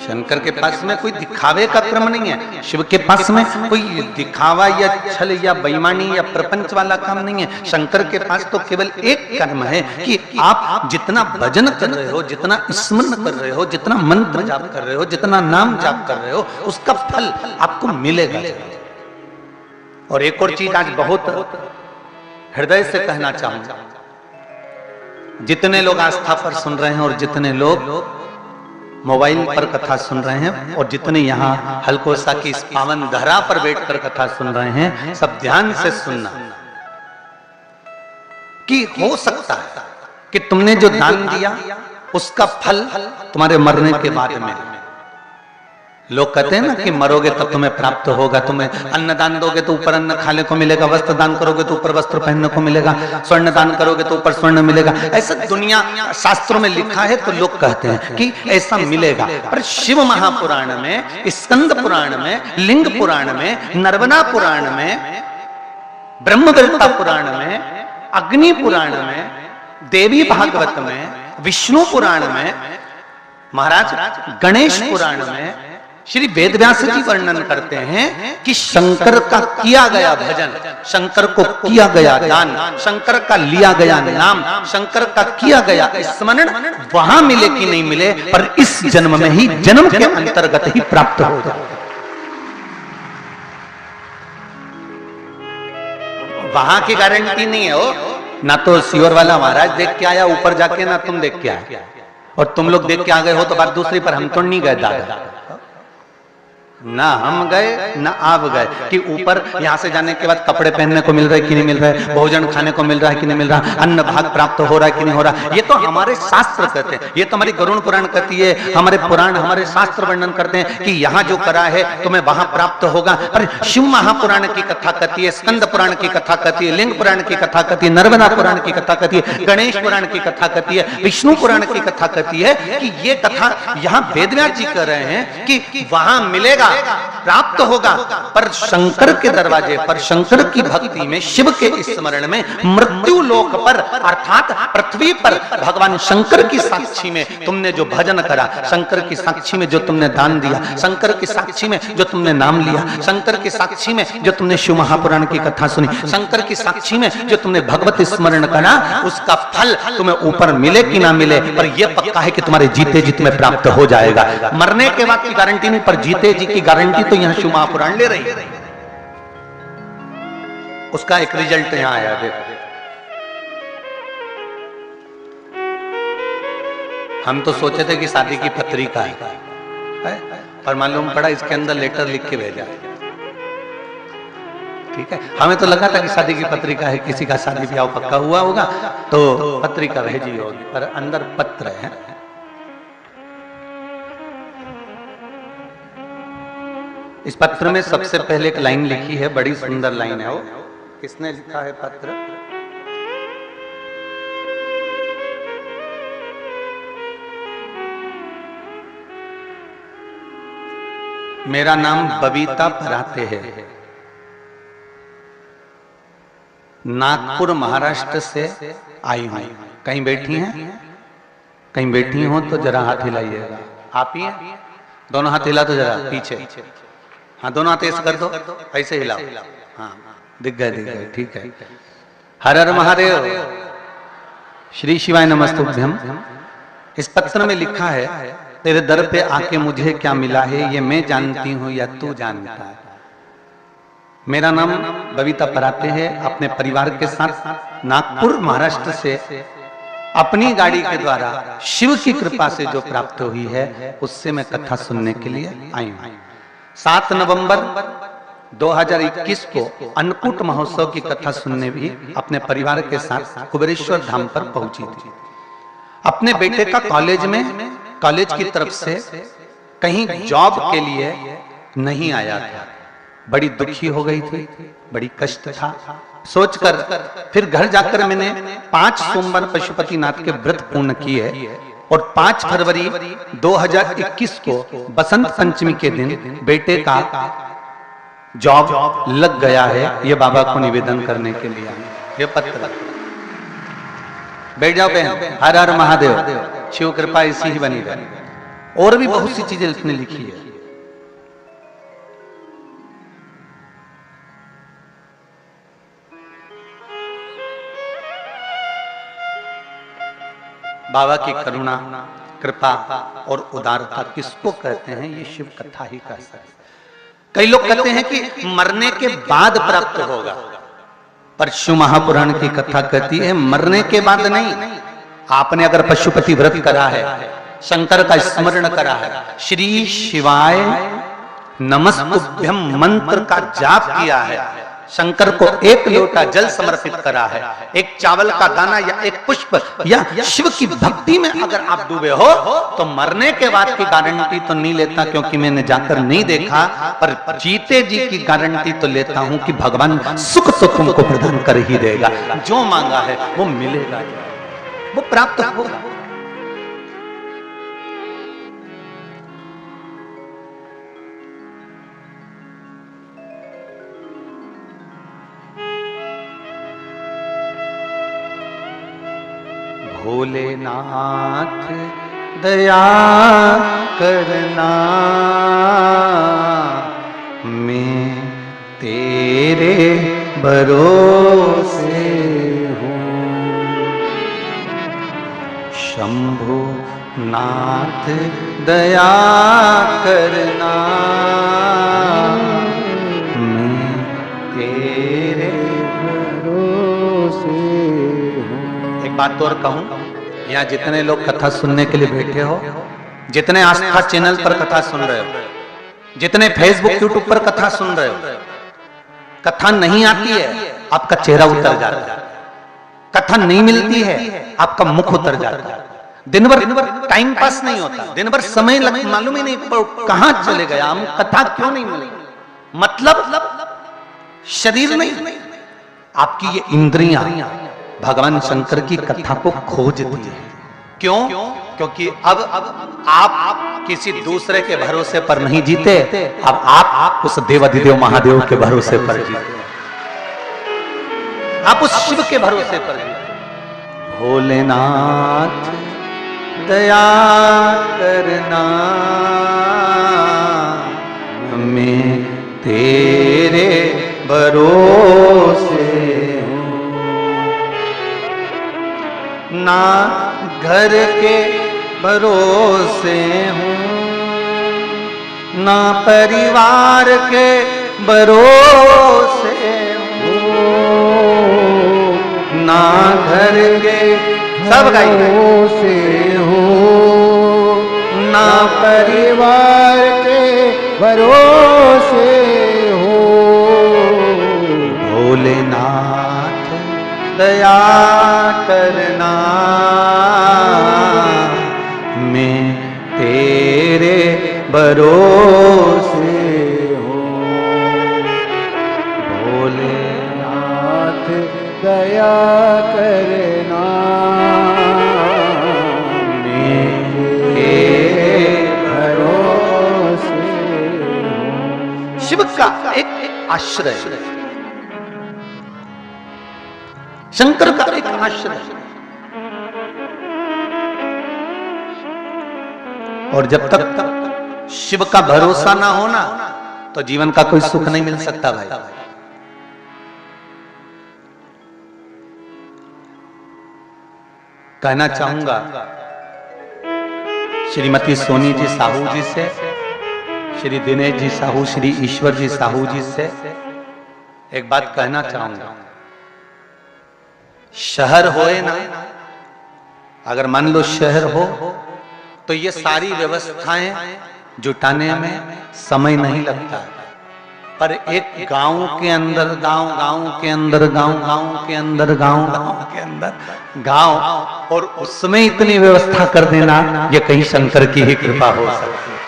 शंकर के पास में कोई दिखावे का क्रम नहीं है। शिव के पास में कोई दिखावा या छल या बेईमानी या प्रपंच वाला काम नहीं है। शंकर के पास तो केवल एक कर्म है कि आप जितना भजन कर रहे हो, जितना स्मरण कर रहे हो, जितना मंत्र जाप कर रहे हो, जितना नाम जाप कर रहे हो, उसका फल आपको मिलेगा। और एक और चीज आज बहुत हृदय से कहना चाहूंगा, जितने लोग आस्था पर सुन रहे हैं और जितने लोग मोबाइल पर कथा सुन रहे हैं और जितने यहाँ हलकोसा की इस पावन धरा पर बैठकर कथा सुन रहे हैं, सब ध्यान से सुनना कि हो सकता है कि तुमने जो दान दिया उसका फल तुम्हारे मरने के बाद मिले। लोग कहते हैं ना कि मरोगे तब तुम्हें प्राप्त होगा, तुम्हें अन्न दान दोगे तो ऊपर अन्न खाने को मिलेगा, वस्त्र दान करोगे तो ऊपर वस्त्र पहनने को मिलेगा, स्वर्ण दान करोगे तो ऊपर स्वर्ण मिलेगा। ऐसा दुनिया शास्त्रों में लिखा है तो लोग कहते हैं कि ऐसा मिलेगा। पर शिव महापुराण में, स्कंद पुराण में, लिंग पुराण में, नर्मदा पुराण में, ब्रह्मवेत्ता पुराण में, अग्नि पुराण में, देवी भागवत में, विष्णु पुराण में, महाराज गणेश पुराण में श्री वेदव्यास जी वर्णन करते हैं कि शंकर का किया गया भजन, शंकर को किया गया दान, शंकर का लिया गया नाम, शंकर का किया गया स्मरण वहां मिले कि नहीं मिले, पर इस जन्म में ही, जन्म के अंतर्गत ही प्राप्त हो जाए। वहां की गारंटी नहीं है हो, ना तो सियोर वाला महाराज देख के आया ऊपर जाके, ना तुम देख के आए, और तुम लोग देख के आ गए हो तो बात दूसरी, पर हम तो नहीं गए दादा, ना हम गए ना आप गए कि ऊपर यहाँ से जाने के बाद कपड़े पहनने को मिल रहा है कि नहीं मिल रहा है, भोजन खाने को मिल रहा है कि नहीं मिल रहा, अन्न भाग प्राप्त हो रहा है कि नहीं हो रहा। ये तो हमारे शास्त्र कहते हैं, ये तो हमारी गरुड़ पुराण कहती है, हमारे पुराण, हमारे शास्त्र वर्णन करते हैं कि यहाँ जो करा है तुम्हें वहां प्राप्त होगा। पर शिव महापुराण की कथा कहती है, स्कंद पुराण की कथा कहती है, लिंग पुराण की कथा कहती है, नर्मदा पुराण की कथा कहती है, गणेश पुराण की कथा कहती है, विष्णु पुराण की कथा कहती है कि ये कथा यहाँ वेदव्यास जी कह रहे हैं कि वहां मिलेगा, प्राप्त होगा। पर शंकर के दरवाजे पर, शंकर की भक्ति में, शिव के स्मरण में, मृत्यु लोक पर अर्थात पृथ्वी पर भगवान शंकर की साक्षी में तुमने जो भजन करा, शंकर की साक्षी में जो तुमने दान दिया, शंकर की साक्षी में जो तुमने नाम लिया, शंकर की साक्षी में जो तुमने शिव महापुराण की कथा सुनी, शंकर की साक्षी में जो तुमने भगवत स्मरण करा, उसका फल तुम्हें ऊपर मिले कि ना मिले, पर यह पक्का है कि तुम्हारे जीते जी तुम्हें प्राप्त हो जाएगा। मरने के बाद की गारंटी नहीं, पर जीते जी की गारंटी तो यहां शिव महापुराण ले रही है। उसका एक रिजल्ट यहां आया, देखो। हम तो सोचे थे कि शादी की पत्रिका है, पर मालूम पड़ा इसके अंदर लेटर लिख के भेजा है। ठीक है, हमें तो लगा था कि शादी की पत्रिका है, किसी का शादी ब्याह पक्का हुआ होगा तो पत्रिका भेजी होगी, पर अंदर पत्र है। इस पत्र में सबसे पहले एक लाइन लिखी है, बड़ी सुंदर लाइन है वो। किसने लिखा है पत्र? मेरा नाम बबीता पराते है, नागपुर महाराष्ट्र से आई हूं। कहीं बैठी हैं? कहीं बैठी हो तो जरा हाथ हिलाइएगा। आप ही हैं? दोनों हाथ हिला तो जरा पीछे, हाँ दोनों हाथ ऐसे कर दो, ऐसे हिलाओ, हाँ दिख गए, दिख गए, ठीक है। हर हर महादेव, श्री शिवाय नमस्तुभ्यम। इस पत्र में लिखा है, तेरे दर पे आके मुझे क्या मिला है ये मैं जानती हूँ या तू जानता है। मेरा नाम बबीता पराते है, अपने परिवार के साथ नागपुर महाराष्ट्र से अपनी गाड़ी के द्वारा शिव की कृपा से जो प्राप्त हुई है उससे मैं कथा सुनने के लिए आई हूँ। 7 नवंबर 2021 को अन्नकूट महोत्सव की कथा सुनने भी अपने परिवार के साथ कुबेरेश्वर धाम पर पहुंची थी। अपने बेटे का कॉलेज की तरफ से कहीं जॉब के लिए नहीं आया था। बड़ी दुखी हो गई थी, बड़ी कष्ट था। सोचकर फिर घर जाकर मैंने 5 सोमवार पशुपतिनाथ के व्रत पूर्ण किए और 5 फरवरी 2021 को बसंत पंचमी के दिन बेटे का जॉब लग गया है, ये बाबा को निवेदन करने के लिए ये पत्र। बैठ जाओ बहन। हर हर महादेव, शिव कृपा इसी ही बनी रहे। और भी बहुत सी चीजें उसने लिखी है। बाबा की करुणा, कृपा और उदारता किसको कहते हैं? ये शिव कथा ही का असर है। कई लोग कहते हैं कि मरने के बाद प्राप्त होगा, पर शिव महापुराण की कथा कहती है मरने के बाद नहीं। आपने अगर पशुपति व्रत करा है, शंकर का स्मरण करा है, श्री शिवाय नमस्तुभ्यम मंत्र का जाप किया है, शंकर को एक लोटा जल समर्पित करा है, एक चावल का दाना या एक पुष्प या शिव की भक्ति में अगर आप डूबे हो, तो मरने के बाद की गारंटी तो नहीं लेता, क्योंकि मैंने जाकर नहीं देखा, पर जीते जी की गारंटी तो लेता हूं कि भगवान सुख तो तुमको प्रदान कर ही देगा। जो मांगा है वो मिलेगा, वो प्राप्त होगा। भोलेनाथ दया करना, मैं तेरे भरोसे हूँ। शंभु नाथ दया करना, मैं तेरे भरोसे हूँ। एक बात और कहूं, यहाँ जितने लोग कथा सुनने के लिए बैठे हो, जितने आस्था चैनल पर कथा सुन रहे हो, जितने फेसबुक यूट्यूब पर कथा सुन रहे हो, कथा नहीं आती है आपका चेहरा उतर जाता है, कथा नहीं मिलती है आपका मुख उतर जाता है, दिन भर टाइम पास नहीं होता, दिन भर समय मालूम ही नहीं कहां चले गया, हम कथा क्यों नहीं मिली? मतलब शरीर नहीं, आपकी ये इंद्रियां भगवान शंकर की कथा को खोजती है। क्यों? क्योंकि अब आप किसी दूसरे के भरोसे पर नहीं जीते, अब आप उस देवाधिदेव महादेव के भरोसे पर जीते, आप उस शिव के भरोसे पर जीते। भोलेनाथ दया करना, मैं तेरे भरोसे हूँ। ना घर के भरोसे हूँ, ना परिवार के भरोसे हूँ, ना घर के सब भरोसे हूँ, ना परिवार के भरोसे हूँ। भोलेनाथ दया करना, मैं तेरे भरोसे हूँ। भोलेनाथ दया करना, मैं तेरे भरोसे हूँ। शिव का एक आश्रय, शंकर का एक आश्रय, और जब तक शिव का भरोसा ना होना तो जीवन का कोई सुख नहीं मिल सकता भाई। कहना चाहूंगा श्रीमती सोनी जी साहू जी से, श्री दिनेश जी साहू, श्री ईश्वर जी साहू जी से एक बात कहना चाहूंगा। शहर होए ना, अगर मान लो शहर हो तो ये सारी व्यवस्थाएं जुटाने में समय नहीं लगता, पर एक गांव के अंदर गांव के अंदर गांव के अंदर गांव के अंदर गांव, और उसमें इतनी व्यवस्था कर देना, ये कहीं शंकर की ही कृपा हो सकती है,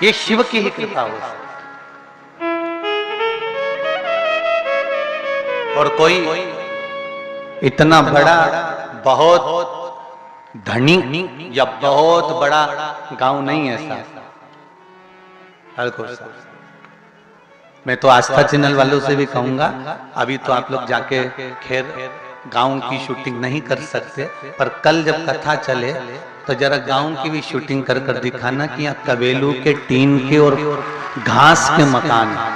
ये शिव की ही कृपा हो सकती है। और कोई इतना बड़ा बहुत धनी या बहुत बड़ा गांव नहीं है ऐसा। मैं तो आस्था चैनल वालों से भी कहूंगा, अभी तो आप लोग जाके खैर गांव की शूटिंग नहीं कर सकते, पर कल जब कथा चले तो जरा गांव की भी शूटिंग कर कर दिखाना कि यहाँ कबेलू के टीन के और घास के मकान हैं।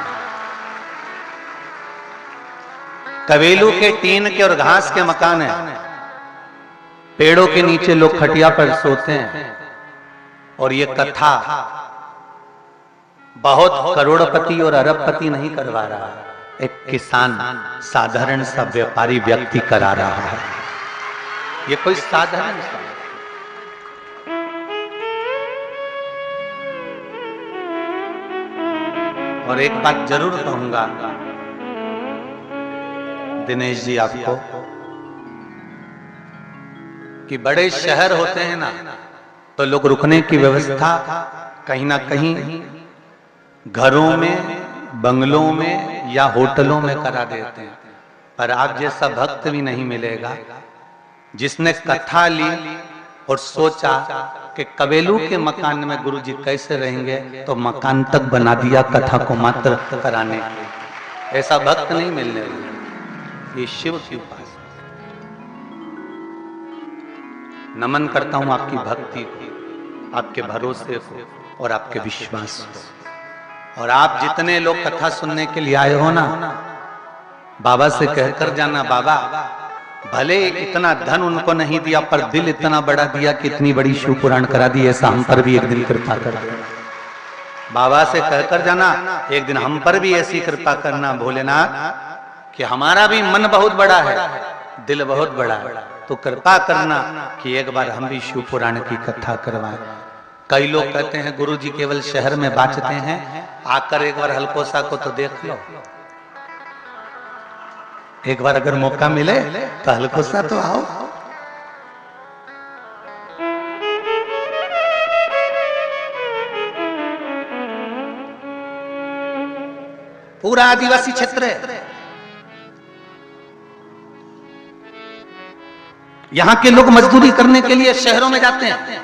कबेलू के टीन के और घास के मकान हैं, पेड़ों के नीचे लोग खटिया पर सोते हैं। और ये कथा बहुत करोड़पति और अरबपति नहीं करवा रहा है, एक किसान साधारण सा व्यापारी व्यक्ति करा रहा है। ये कोई साधारण सा, और एक बात जरूर कहूंगा दिनेश जी आपको, कि बड़े शहर होते हैं ना तो लोग रुकने की व्यवस्था कहीं ना कहीं घरों में, बंगलों में या होटलों में करा देते हैं, पर आप जैसा भक्त भी नहीं मिलेगा जिसने कथा ली और सोचा कि कबेलू के मकान में गुरुजी कैसे रहेंगे, तो मकान तक बना दिया कथा को मात्र कराने के। ऐसा भक्त नहीं मिलने वाला। ये शिव की उपासना। नमन करता हूं आपकी भक्ति को, आपके भरोसे को और आपके विश्वास को। और आप जितने लोग कथा सुनने के लिए आए हो ना, बाबा से कहकर जाना, बाबा भले इतना धन उनको नहीं दिया पर दिल इतना बड़ा दिया कि इतनी बड़ी शिव पुराण करा दी, ऐसा हम पर भी एक दिन कृपा कर देना। बाबा से कहकर जाना, एक दिन हम पर भी ऐसी कृपा करना भोलेनाथ कि हमारा भी मन बहुत बड़ा है, दिल बहुत बड़ा है, तो कृपा करना कि एक बार हम भी शिव पुराण की कथा करवाएं। कई लोग कहते हैं गुरुजी केवल शहर में बाँचते हैं, आकर एक बार हलकोसा को तो देख लो। एक बार अगर मौका मिले तो हलकोसा तो आओ। पूरा आदिवासी क्षेत्र है, यहां के लोग मजदूरी करने के लिए शहरों में जाते हैं,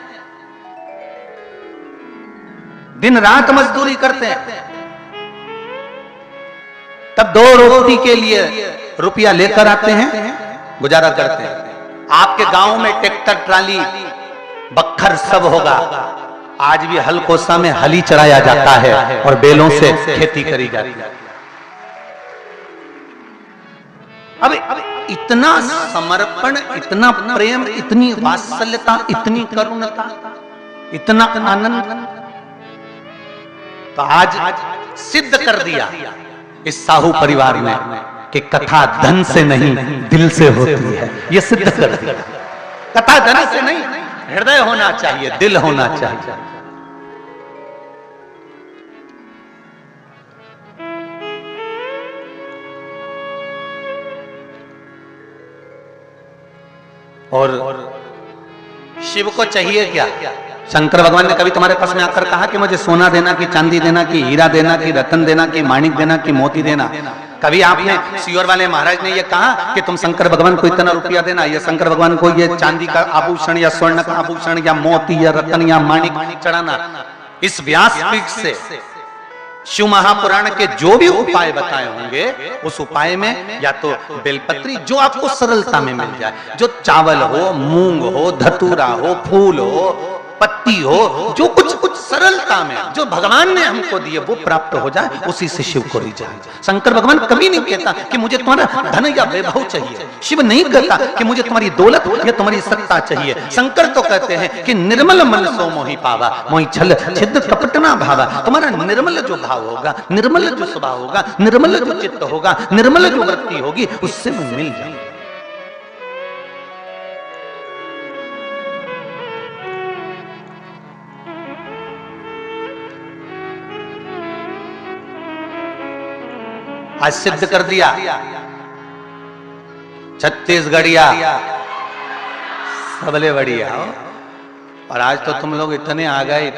दिन रात मजदूरी करते हैं, तब 2 रोटी के लिए रुपया लेकर आते हैं, गुजारा करते हैं। आपके गांव में ट्रैक्टर, ट्राली, बखर सब होगा, आज भी हलकोसा में हली चढ़ाया जाता है और बैलों से खेती करी जाती है। अब इतना समर्पण, इतना प्रेम, इतनी वात्सल्यता, इतनी करुणता, इतना आनंद, तो आज सिद्ध कर दिया इस साहू परिवार में कि कथा धन से नहीं दिल से होती है। ये सिद्ध कर दिया। कथा धन से नहीं, हृदय होना चाहिए, दिल होना चाहिए। और शिव को चाहिए क्या? शंकर भगवान ने कभी तुम्हारे पास में आकर कहा कि मुझे सोना देना, कि चांदी देना, कि हीरा देना, कि रतन देना, कि माणिक देना, कि मोती देना? कभी आपने सियोर वाले महाराज ने ये कहा कि तुम शंकर भगवान को इतना रुपया देना, या शंकर भगवान को ये चांदी का आभूषण या स्वर्ण का आभूषण या मोती या रतन या माणिक चढ़ाना? इस व्यासपीठ से शिव महापुराण के जो भी उपाय बताए होंगे, उस उपाय में या तो बेलपत्री जो आपको सरलता में मिल जाए, जो चावल हो, मूंग हो, धतूरा हो, फूल हो, पत्ती हो, जो कुछ सरलता में जो भगवान ने हमको दिए वो प्राप्त हो जाए, उसी से शिव को रिझाए। शंकर भगवान कभी नहीं कहता कि मुझे तुम्हारा धन या वैभव चाहिए। शिव नहीं कहता कि मुझे तुम्हारी दौलत या तुम्हारी सत्ता चाहिए। शंकर तो कहते हैं कि निर्मल मन सो मोहि पावा, मोहि छल छिद्र कपट ना भावा। तुम्हारा निर्मल जो भाव होगा, निर्मल जो स्वभाव होगा, निर्मल जो चित्त होगा, निर्मल जो वृत्ति होगी, उससे मैं मिल जाऊंगा। आज सिद्ध कर दिया छत्तीसगढ़िया सबले बढ़िया। और आज तो तुम लोग इतने आ गए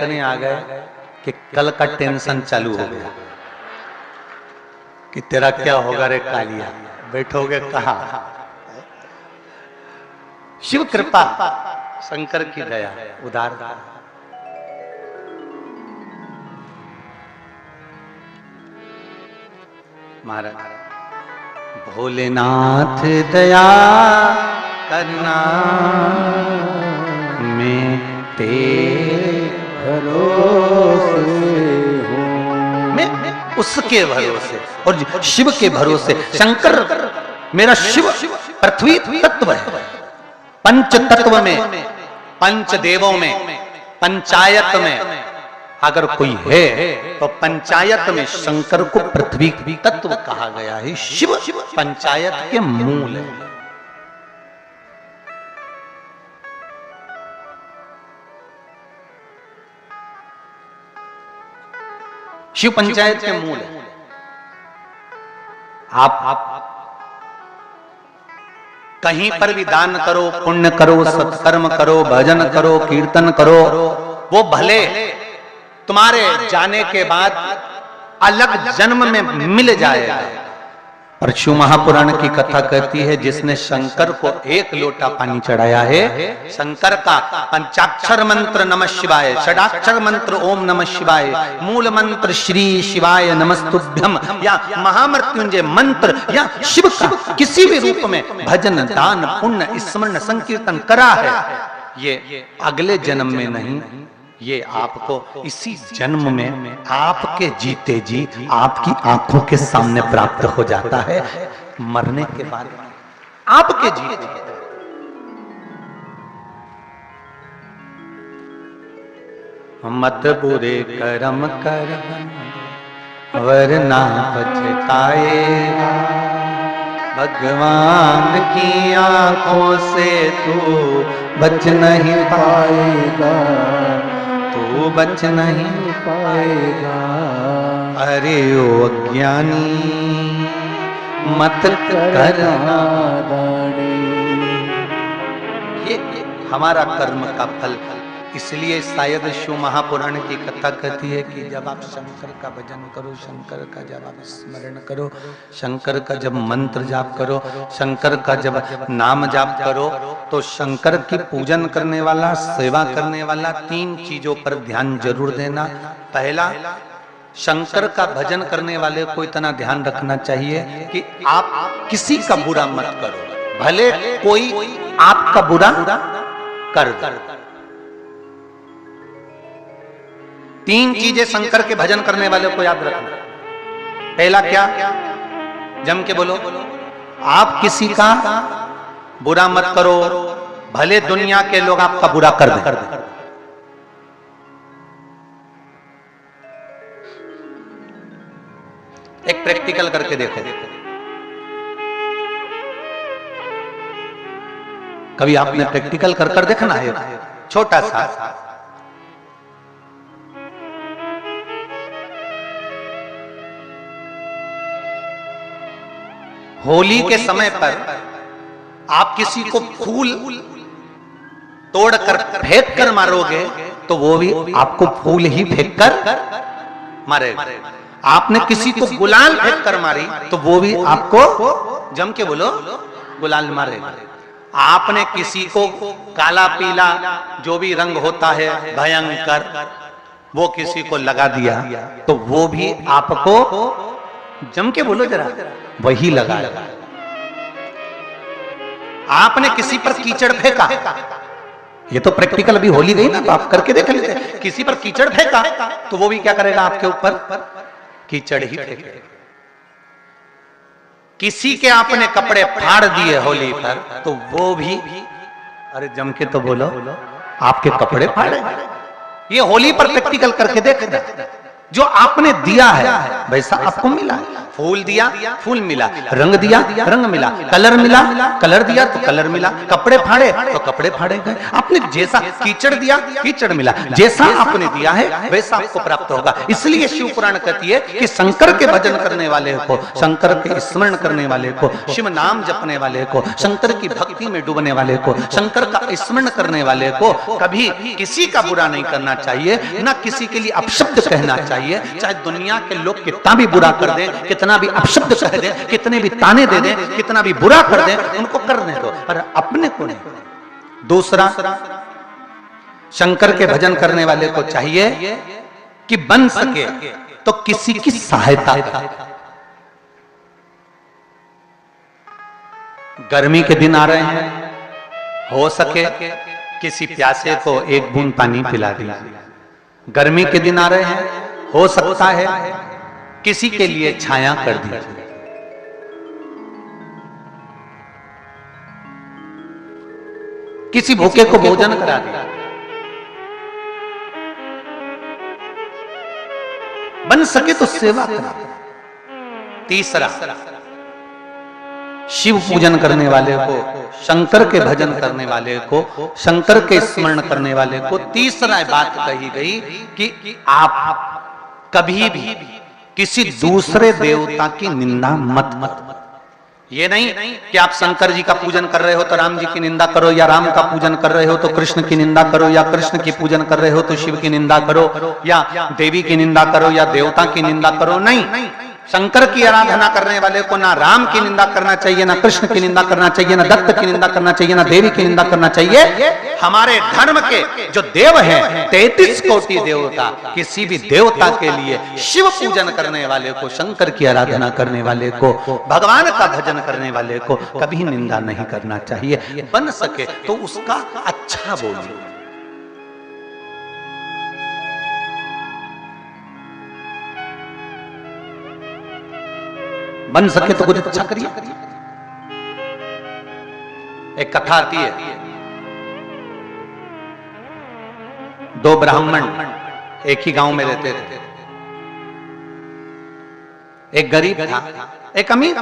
कि कल का टेंशन चालू हो गया कि तेरा क्या होगा रे कालिया, बैठोगे कहां? शिव कृपा, शंकर की दया, उदारता। महाराज भोलेनाथ दया करना, मैं तेरे भरोसे हूँ, मैं उसके भरोसे और शिव के भरोसे। शंकर मेरा शिव पृथ्वी तत्व है। पंच तत्व में, पंच देवों में, पंचायत में अगर कोई है तो पंचायत में शंकर को पृथ्वी तत्व कहा गया है। शिव पंचायत के मूल है। शिव पंचायत के मूल है। आप कहीं पर भी दान करो, पुण्य करो, सत्कर्म करो, भजन करो, कीर्तन करो, वो भले तुम्हारे जाने के बाद अलग जन्म में मिल जाएगा। और शिव महापुराण की कथा कहती है जिसने शंकर को एक लोटा पानी चढ़ाया है, शंकर का पंचाक्षर मंत्र नमः शिवाय, षडाक्षर मंत्र ओम नमः शिवाय, मूल मंत्र श्री शिवाय नमस्तुभ्यम या महामृत्युंजय मंत्र या शिव का किसी भी रूप में भजन, दान, पुण्य, स्मरण, संकीर्तन करा है, ये अगले जन्म में नहीं, ये आपको इसी जन्म में आपके जीते जी आपकी आंखों के सामने प्राप्त हो जाता है। मरने के बाद आपके जीते मत बुरे कर्म कर वरना पछताएगा, भगवान की आंखों से तू बच नहीं पाएगा, तू बच नहीं पाएगा। अरे ओ अज्ञानी मत करना दानी। ये हमारा कर्म का फल। इसलिए शायद शिव महापुराण की कथा कहती है कि जब आप शंकर का भजन करो, शंकर का जब आप स्मरण करो, शंकर का जब मंत्र जाप करो, शंकर का जब नाम जाप करो, तो शंकर की पूजन करने वाला, सेवा करने वाला 3 चीजों पर ध्यान जरूर देना। पहला, शंकर का भजन करने वाले को इतना ध्यान रखना चाहिए कि आप किसी का बुरा मत करो, भले कोई आपका बुरा कर दे। 3 चीजें शंकर के भजन करने वाले को याद रखना। पहला क्या? जम के बोलो, आप किसी का बुरा मत करो, भले दुनिया के लोग आपका बुरा कर दें। एक प्रैक्टिकल करके देखो। कभी आपने प्रैक्टिकल कर देखना है, छोटा सा। होली के समय पर आप किसी को फूल तोड़कर फेंक कर मारोगे तो वो भी आपको फूल ही फेंक कर मारेगा। आपने किसी को गुलाल फेंक कर मारी तो वो भी आपको, जम के बोलो, गुलाल मारेगा। आपने किसी को काला पीला जो भी रंग होता है भयंकर, वो किसी को लगा दिया तो वो भी आपको, जम के बोलो जरा, वही लगा। आपने किसी पर कीचड़ फेंका, ये तो प्रैक्टिकल अभी होली गई ना, तो आप करके देख लेते। किसी पर कीचड़ फेंका तो वो भी क्या करेगा, आपके ऊपर कीचड़ ही फेंकेगा। किसी के आपने कपड़े फाड़ दिए होली पर तो वो भी, अरे जम के तो बोलो, आपके कपड़े फाड़े। ये होली पर प्रैक्टिकल करके देखना। जो आपने दिया है वैसा आपको मिला। फूल दिया, फूल मिला, रंग दिया, रंग मिला, कलर मिला, कलर दिया तो कलर मिला, कपड़े फाड़े तो कपड़े फाड़े गए। आपने जैसा कीचड़ दिया, कीचड़ मिला, जैसा आपने दिया है वैसा आपको प्राप्त होगा। इसलिए शिव पुराण कहती है कि शंकर के भजन करने वाले को, शंकर के स्मरण करने वाले को, शिव नाम जपने वाले को, शंकर की भक्ति में डूबने वाले को, शंकर का स्मरण करने वाले को कभी किसी का बुरा नहीं करना चाहिए, ना किसी के लिए अपशब्द कहना चाहिए। चाहे दुनिया के लोग कितना भी बुरा कर दें, कितना भी अपशब्द कह दें, कितने भी ताने दे दें, कितना भी बुरा कर दें, उनको करने दो, पर अपने को नहीं। दूसरा, शंकर के भजन करने वाले को चाहिए कि बन सके तो किसी की सहायता करे। गर्मी के दिन आ रहे हैं, हो सके किसी प्यासे को एक बूंद पानी पिला दीजिए। गर्मी के दिन आ रहे हैं, हो सकता है किसी के लिए छाया कर दीजिए। किसी भूखे को भोजन करा दिया। बन सके तो सेवा करा। तीसरा, शिव पूजन करने वाले को, शंकर के भजन करने वाले को, शंकर के स्मरण करने वाले को तीसरा बात कही गई कि आप कभी भी किसी दूसरे देवता की निंदा मत करो। ये नहीं कि आप शंकर जी का पूजन कर रहे हो तो राम जी की निंदा करो, या राम का पूजन कर रहे हो तो कृष्ण की निंदा करो, या कृष्ण की पूजन कर रहे हो तो शिव की निंदा करो, या देवी की निंदा करो, या देवता की निंदा करो। नहीं, शंकर की आराधना करने वाले को ना राम की निंदा करना चाहिए, ना कृष्ण की निंदा करना चाहिए, ना दत्त की निंदा करना चाहिए, ना देवी की निंदा करना चाहिए। हमारे धर्म के जो देव हैं 33 कोटि देवता, किसी भी देवता के लिए, शिव पूजन करने वाले को, शंकर की आराधना करने वाले को, भगवान का भजन करने वाले को कभी निंदा नहीं करना चाहिए। बन सके तो उसका अच्छा बोलिए। बन सके तो कुछ अच्छा करिए। एक कथा आती है, दो ब्राह्मण एक ही गांव में रहते थे। एक गरीब था, एक अमीर।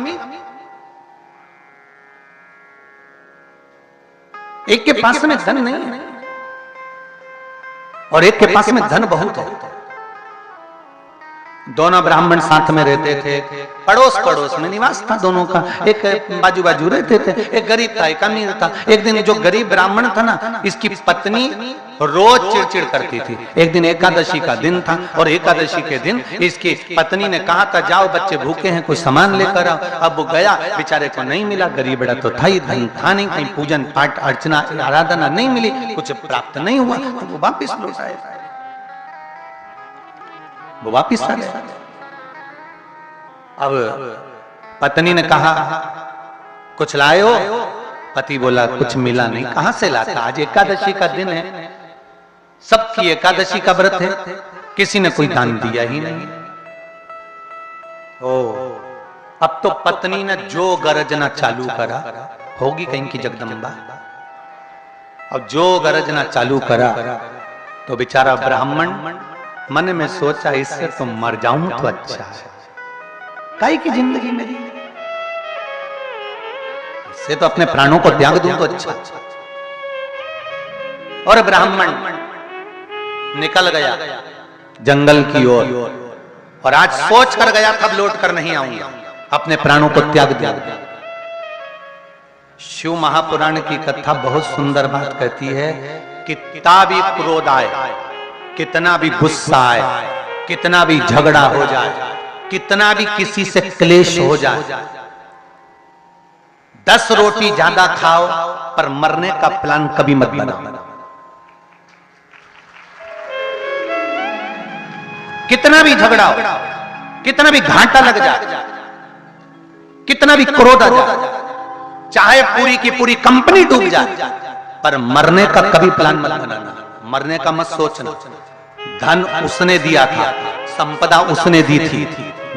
एक के पास में धन नहीं है और एक के पास में धन बहुत है। दोनों ब्राह्मण साथ में रहते थे, पड़ोस पड़ोस में निवास था दोनों का, एक बाजू बाजू रहते थे। एक गरीब था, एक अमीर था। एक दिन जो गरीब ब्राह्मण था ना, इसकी पत्नी रोज चिड़चिड़ करती थी। एक दिन एकादशी का दिन था और एकादशी के दिन इसकी पत्नी ने कहा था, जाओ बच्चे भूखे हैं, कोई सामान लेकर आओ। अब वो गया, बेचारे को नहीं मिला। गरीब बड़ा तो था ही, धन था नहीं, कहीं पूजन पाठ अर्चना आराधना नहीं मिली, कुछ प्राप्त नहीं हुआ। तो वो वापिस लौट आए, वो वापिस आ गए। अब पत्नी ने कहा, कुछ लाए हो? पति बोला, कुछ मिला नहीं। कहां से लाता, आज एकादशी का दिन है, सबकी एकादशी का व्रत है, किसी ने कोई दान दिया ही नहीं। अब तो पत्नी ने जो गरजना चालू करा, होगी कहीं की जगदम्बा। अब जो गरजना चालू करा तो बेचारा ब्राह्मण मन में सोचा, इससे तो मर जाऊं तो अच्छा है, काहे की जिंदगी मेरी, इससे तो अपने प्राणों को त्याग दूं तो अच्छा। और ब्राह्मण निकल गया जंगल की ओर और आज सोच कर गया था, लौट कर नहीं आऊंगा, अपने प्राणों को त्याग दिया। शिव महापुराण की कथा बहुत सुंदर बात कहती है, कितना भी क्रोध आए, कितना भी गुस्सा आए, कितना भी झगड़ा हो जाए, कितना भी किसी से क्लेश हो जाए, 10 रोटी ज्यादा खाओ पर मरने का प्लान कभी मत बनाओ। कितना भी झगड़ा हो, कितना भी घाटा लग जाए, कितना भी क्रोध आ जाए, चाहे पूरी की पूरी कंपनी डूब जाए, पर मरने का कभी प्लान मत बनाना, मरने का मत सोचना। धन उसने दिया था, संपदा उसने दी थी,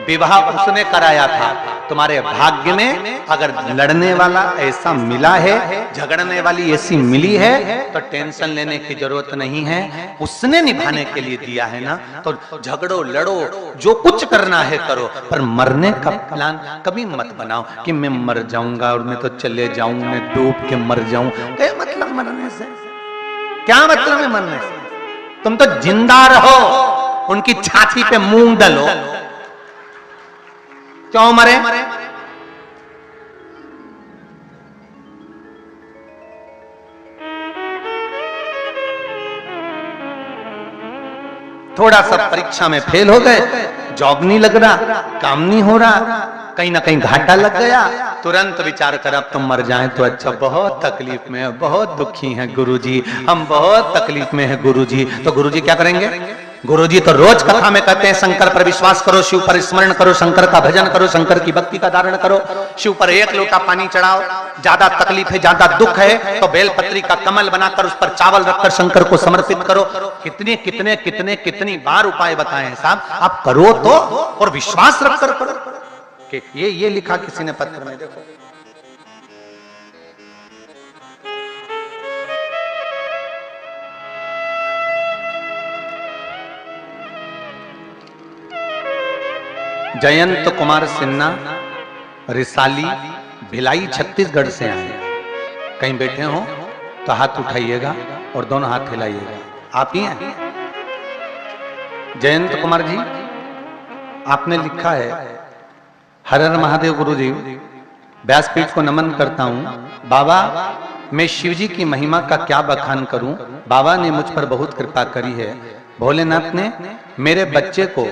विवाह उसने कराया था। तुम्हारे भाग्य में अगर लड़ने वाला ऐसा मिला है, झगड़ने वाली ऐसी मिली है, तो टेंशन लेने की जरूरत नहीं है, उसने निभाने के लिए दिया है ना। तो झगड़ो, लड़ो, जो कुछ करना है करो, पर मरने का प्लान कभी मत बनाओ कि मैं मर जाऊंगा और मैं तो चले जाऊं, मैं डूब के मर जाऊं। क्या मतलब मरने से, क्या मतलब है मरने से? तुम तो जिंदा रहो, उनकी छाती पे मूंग डालो, क्यों मरे? थोड़ा सा परीक्षा में फेल हो गए, जॉब नहीं लग रहा, काम नहीं हो रहा, कहीं ना कहीं घाटा लग गया, तुरंत विचार कर अब तुम मर जाएं तो अच्छा। बहुत तकलीफ में है, बहुत दुखी हैं गुरुजी, हम बहुत तकलीफ में हैं गुरुजी। तो गुरुजी क्या करेंगे? गुरुजी तो रोज कथा में कहते हैं शंकर पर विश्वास करो, शिव पर स्मरण करो, शंकर का भजन करो, शंकर की भक्ति का धारण करो, शिव पर एक लोटा पानी चढ़ाओ, ज्यादा तकलीफ है, ज्यादा दुख है तो बेलपत्री का कमल बनाकर उस पर चावल रखकर शंकर को समर्पित करो। कितने कितने कितने कितनी बार उपाय बताए हैं साहब, आप करो तो और विश्वास रखकर करो। ये लिखा किसी ने पत्र में, देखो जयंत कुमार सिन्हा, रिसाली, भिलाई, छत्तीसगढ़ से आए। कहीं बैठे हो तो हाथ उठाइएगा और दोनों हाथ हिलाइएगा। आप ही हैं जयंत कुमार जी? आपने लिखा है, हर हर महादेव गुरुजी, व्यासपीठ को नमन करता हूं। बाबा, मैं शिवजी की महिमा का क्या बखान करूं, बाबा ने मुझ पर बहुत कृपा करी है। भोलेनाथ ने मेरे बच्चे को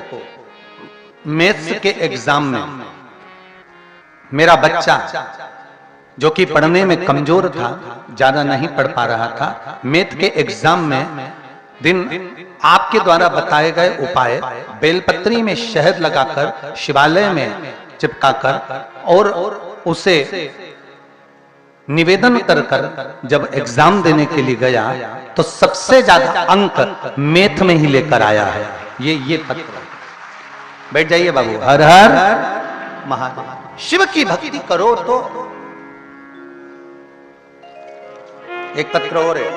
मैथ्स के एग्जाम में, मेरा बच्चा जो कि पढ़ने में कमजोर था, ज्यादा नहीं पढ़ पा रहा था, मैथ के एग्जाम में दिन आपके द्वारा बताए गए उपाय बेलपत्री में शहद लगाकर शिवालय में चिपकाकर और उसे निवेदन कर जब एग्जाम देने के लिए गया तो सबसे ज्यादा अंक मैथ में ही लेकर आया है। ये पत्र। बैठ जाइए बाबू। हर हर महादेव। शिव की भक्ति करो तो एक पत्र और है,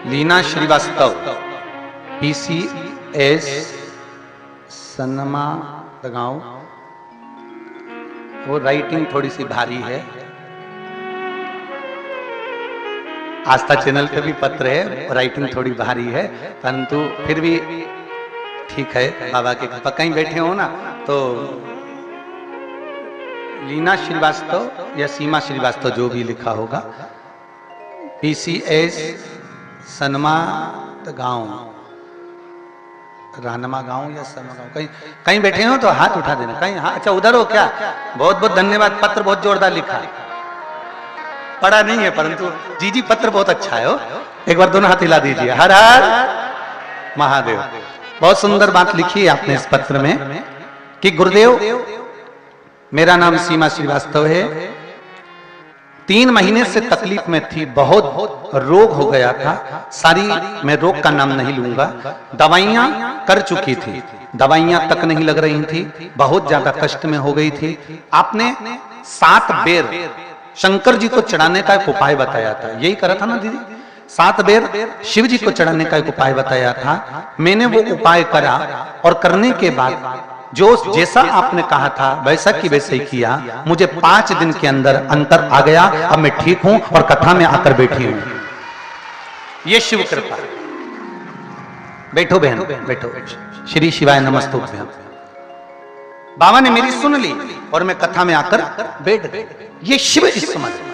लीना श्रीवास्तव, PCS सनमा गांव। वो राइटिंग थोड़ी सी भारी है। आस्था चैनल पे भी पत्र है, राइटिंग थोड़ी भारी है, परंतु फिर भी ठीक है। बाबा के कहीं बैठे हो ना तो लीना श्रीवास्तव या सीमा श्रीवास्तव जो भी लिखा होगा, PCS सनमा गांव, रानमा गांव या सनमा गांव, कहीं बैठे हो तो हाथ उठा देना। कहीं हाँ, अच्छा उधर हो क्या? बहुत बहुत धन्यवाद। पत्र बहुत जोरदार लिखा है, पढ़ा नहीं है परंतु जी पत्र बहुत अच्छा है। एक बार दोनों हाथ हिला दीजिए। हर हर महादेव। बहुत सुंदर बात लिखी है आपने इस पत्र में कि गुरुदेव, मेरा नाम सीमा श्रीवास्तव है, 3 महीने से तकलीफ में थी, बहुत रोग हो गया था। सारी मैं रोग का नाम नहीं लूंगा, दवाइयां कर चुकी थी, दवाइयां तक नहीं लग रही थी, बहुत ज्यादा कष्ट में हो गई थी। आपने 7 बेर शंकर जी को चढ़ाने का एक उपाय बताया था, यही करा था ना दीदी? 7 बेर शिव जी को चढ़ाने का एक उपाय बताया था। मैंने वो उपाय करा और करने के बाद जो जैसा आपने कहा था वैसा की वैसे ही किया। मुझे 5 दिन के अंदर अंतर आ गया। अब मैं ठीक हूं और कथा में आकर बैठी हूं। ये शिव कृपा। बैठो बहन, बैठो। श्री शिवाय नमस्तुभ्यं। बाबा ने मेरी सुन ली और मैं कथा में आकर बैठ गई। ये शिव स्मरण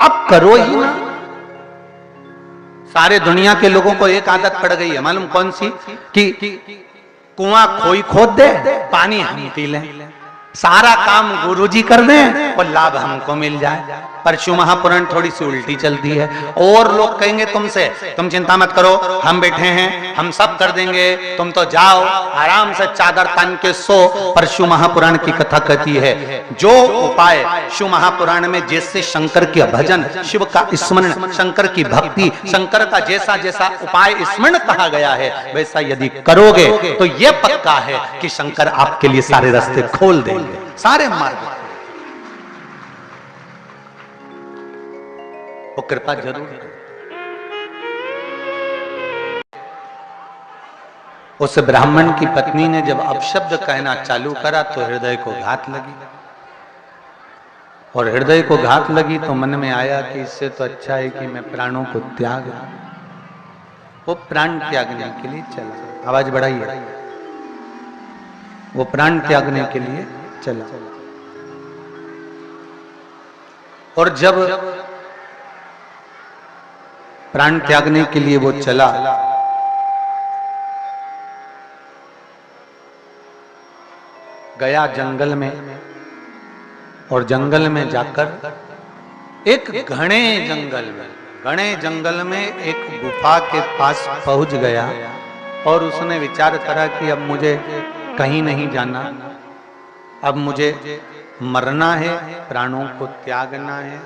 अब करो ही ना। सारे दुनिया के लोगों को एक आदत पड़ गई है, मालूम कौन सी? कि कुआं कोई खोद दे, पानी हम पी लें, सारा काम गुरुजी कर दें और लाभ हमको मिल जाए। पर शिव महापुराण थोड़ी सी उल्टी चलती है। और लोग कहेंगे तुमसे, तुम चिंता मत करो, हम बैठे हैं, हम सब कर देंगे, तुम तो जाओ आराम से चादर तान के सो। पर शिव महापुराण की कथा कहती है, जो उपाय शिव महापुराण में जैसे शंकर के भजन, शिव का स्मरण, शंकर की भक्ति, शंकर का जैसा जैसा उपाय स्मरण कहा गया है, वैसा यदि करोगे तो यह पक्का है कि शंकर आपके लिए सारे रास्ते खोल देंगे, सारे मार्ग। वो कृपा जरूर है। उस ब्राह्मण की पत्नी ने जब अपशब्द कहना चालू करा तो हृदय को घात लगी, और हृदय को घात लगी तो मन में आया कि इससे तो अच्छा है कि मैं प्राणों को त्याग दूं। वो प्राण त्यागने के लिए चला। आवाज बढ़ाइए। वो प्राण त्यागने के लिए चला। और जब प्राण त्यागने के लिए वो चला गया जंगल में, और जंगल में जाकर एक घने जंगल में एक गुफा के पास पहुंच गया और उसने विचार करा कि अब मुझे कहीं नहीं जाना, अब मुझे मरना है, प्राणों को त्यागना है,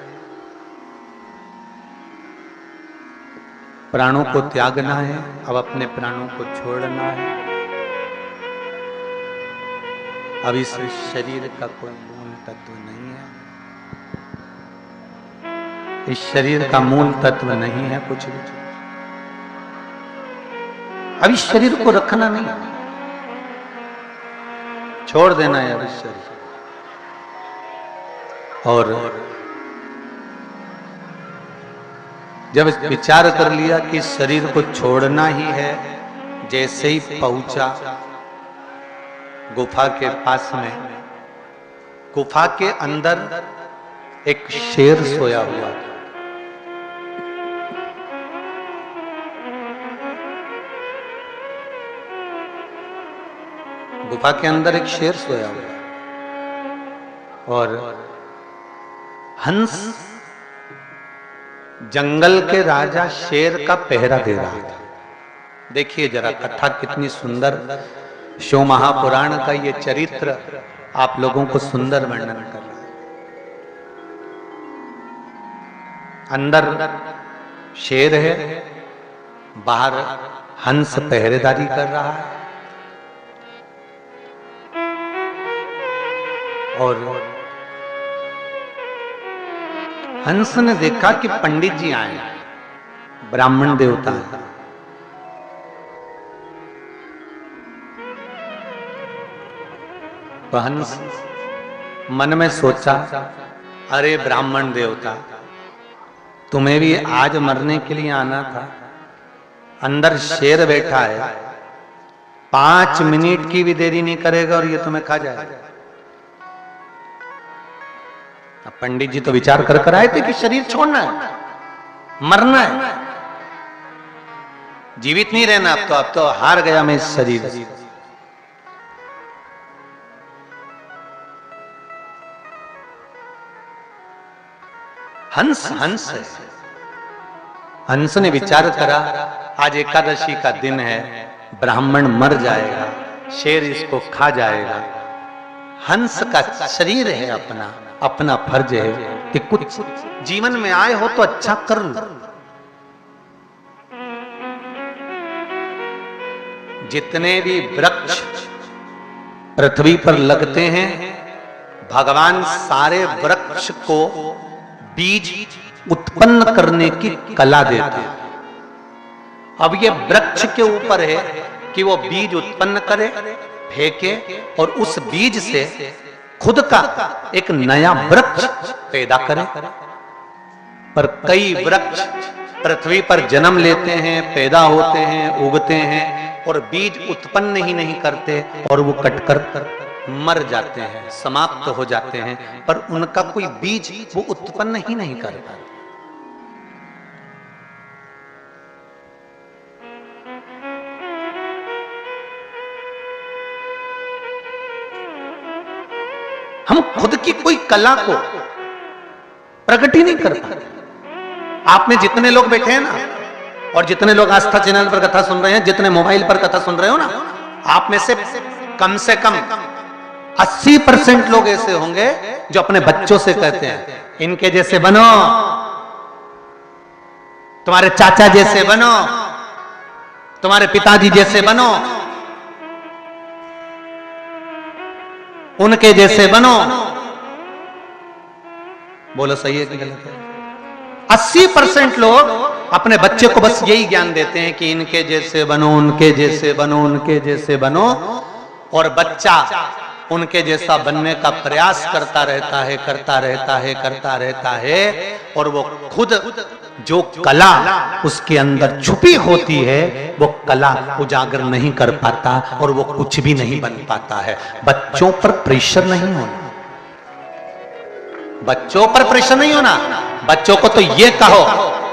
प्राणों को त्यागना है, अब अपने प्राणों को छोड़ना है। अब इस शरीर का कोई मूल तत्व नहीं है, इस शरीर का मूल तत्व नहीं है कुछ भी। अब इस शरीर को रखना नहीं, छोड़ देना है अब इस शरीर। और जब विचार कर लिया कि शरीर को छोड़ना ही है, जैसे ही पहुंचा गुफा के पास में, गुफा के अंदर एक शेर सोया हुआ था। गुफा के अंदर एक शेर सोया हुआ और हंस जंगल के राजा शेर का पहरा दे रहा था। देखिए जरा कथा कितनी सुंदर, शिव महापुराण का ये चरित्र आप लोगों को सुंदर वर्णन कर रहा है। अंदर शेर है, बाहर हंस पहरेदारी कर रहा है। और हंस ने देखा कि पंडित जी आए, ब्राह्मण देवता है। तो हंस मन में सोचा, अरे ब्राह्मण देवता, तुम्हें भी आज मरने के लिए आना था। अंदर शेर बैठा है, 5 मिनट की भी देरी नहीं करेगा और ये तुम्हें खा जाएगा। अब पंडित जी तो विचार कर आए थे कि शरीर छोड़ना है, मरना है, जीवित नहीं रहना। अब तो हार गया मैं इस शरीर से। हंस है। हंस ने विचार करा, आज एकादशी का दिन है, ब्राह्मण मर जाएगा, शेर इसको खा जाएगा। हंस का शरीर है, अपना फर्ज है कि कुछ जीवन में आए हो तो अच्छा कर लो। जितने भी वृक्ष पृथ्वी पर लगते हैं, भगवान सारे वृक्ष को बीज उत्पन्न करने की कला देता है। अब ये वृक्ष के ऊपर है कि वो बीज उत्पन्न करे, फेंके और उस बीज से खुद का एक नया वृक्ष पैदा करे। पर कई वृक्ष पृथ्वी पर जन्म लेते हैं, पैदा होते हैं, उगते हैं और बीज उत्पन्न ही नहीं करते और वो कटकर मर जाते हैं, समाप्त हो जाते हैं, पर उनका कोई बीज वो उत्पन्न ही नहीं कर पाते। हम खुद की कोई कला को प्रकट ही नहीं कर पाते। आप में जितने लोग बैठे हैं ना, और जितने लोग आस्था चैनल पर कथा सुन रहे हैं, जितने मोबाइल पर कथा सुन रहे हो ना, आप में से कम 80% लोग ऐसे होंगे जो अपने बच्चों से कहते हैं, इनके जैसे बनो, तुम्हारे चाचा जैसे बनो, तुम्हारे पिताजी जैसे बनो, उनके जैसे बनो। बोलो सही है कि गलत है? 80% लोग अपने बच्चे को बस यही ज्ञान देते हैं कि इनके जैसे बनो, उनके जैसे बनो, उनके जैसे बनो, और बच्चा उनके जैसा बनने का प्रयास करता रहता है, और वो खुद जो कला उसके अंदर छुपी होती है वो कला उजागर नहीं कर पाता और वो कुछ भी नहीं बन पाता है। बच्चों पर प्रेशर नहीं होना, बच्चों पर प्रेशर नहीं होना। बच्चों को तो ये कहो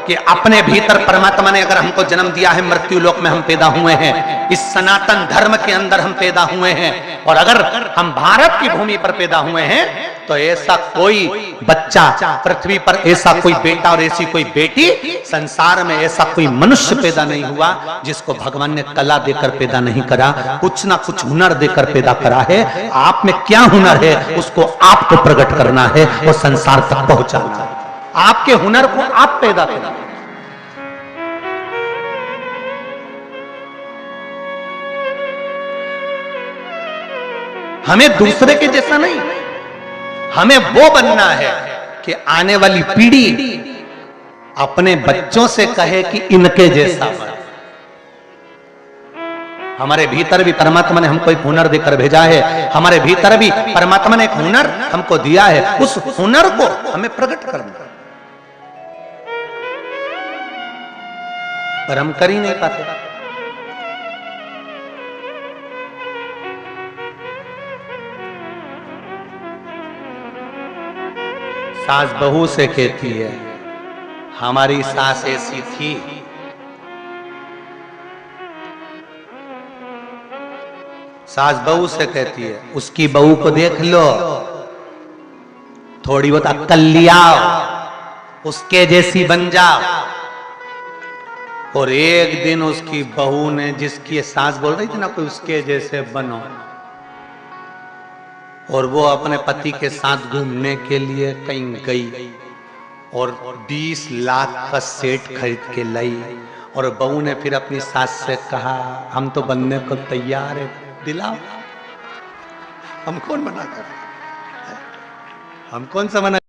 कि अपने भीतर परमात्मा ने अगर हमको जन्म दिया है, मृत्यु लोक में हम पैदा हुए हैं, इस सनातन धर्म के अंदर हम पैदा हुए हैं, और अगर हम भारत की भूमि पर पैदा हुए हैं, तो ऐसा कोई बच्चा पृथ्वी पर, ऐसा कोई बेटा और ऐसी कोई बेटी संसार में, ऐसा कोई मनुष्य पैदा नहीं हुआ जिसको भगवान ने कला देकर पैदा नहीं करा, कुछ ना कुछ हुनर देकर पैदा करा है। आप में क्या हुनर है उसको आपको प्रकट करना है और संसार तक पहुंचाना है। आपके हुनर को आप पैदा करना है। हमें दूसरे के जैसा नहीं, हमें वो बनना है कि आने वाली पीढ़ी अपने बच्चों से कहे कि इनके जैसा बन। हमारे भीतर भी परमात्मा ने हमको एक हुनर देकर भेजा है, हमारे भीतर भी परमात्मा ने एक हुनर हमको दिया है, उस हुनर को हमें प्रकट करना, पर हम कर ही नहीं पाते। सास बहू से कहती है, हमारी सास ऐसी थी, सास बहू से कहती है, उसकी बहू को देख लो, थोड़ी बहुत अक्ल लिया, उसके जैसी बन जाओ। और एक दिन उसकी बहू ने, जिसकी सास बोल रही थी ना कोई उसके जैसे बनो, और वो अपने पति के साथ घूमने के लिए कहीं गई और 20 लाख का सेट खरीद के लाई, और बहू ने फिर अपनी सास से कहा, हम तो बनने को तैयार है, दिलाओ। हम कौन मना कर, हम कौन सा मना